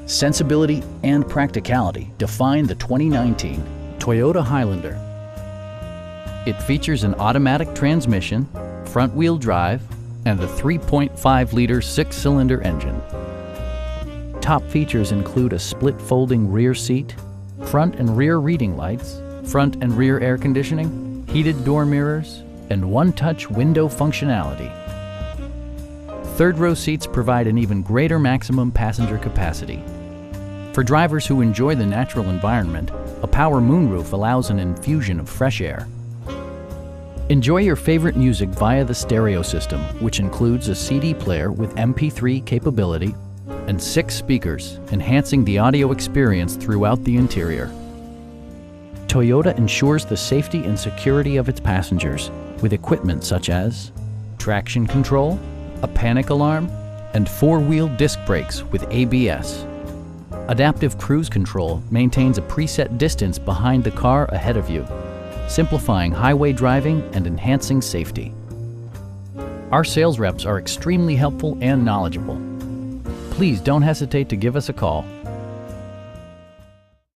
Sensibility and practicality define the 2019 Toyota Highlander. It features an automatic transmission, front-wheel drive, and a 3.5-liter six-cylinder engine. Top features include a split folding rear seat, front and rear reading lights, front and rear air conditioning, heated door mirrors, and one-touch window functionality. Third-row seats provide an even greater maximum passenger capacity. For drivers who enjoy the natural environment, a power moonroof allows an infusion of fresh air. Enjoy your favorite music via the stereo system, which includes a CD player with MP3 capability and 6 speakers, enhancing the audio experience throughout the interior. Toyota ensures the safety and security of its passengers with equipment such as traction control, a panic alarm, and 4-wheel disc brakes with ABS. Adaptive Cruise Control maintains a preset distance behind the car ahead of you, simplifying highway driving and enhancing safety. Our sales reps are extremely helpful and knowledgeable. Please don't hesitate to give us a call.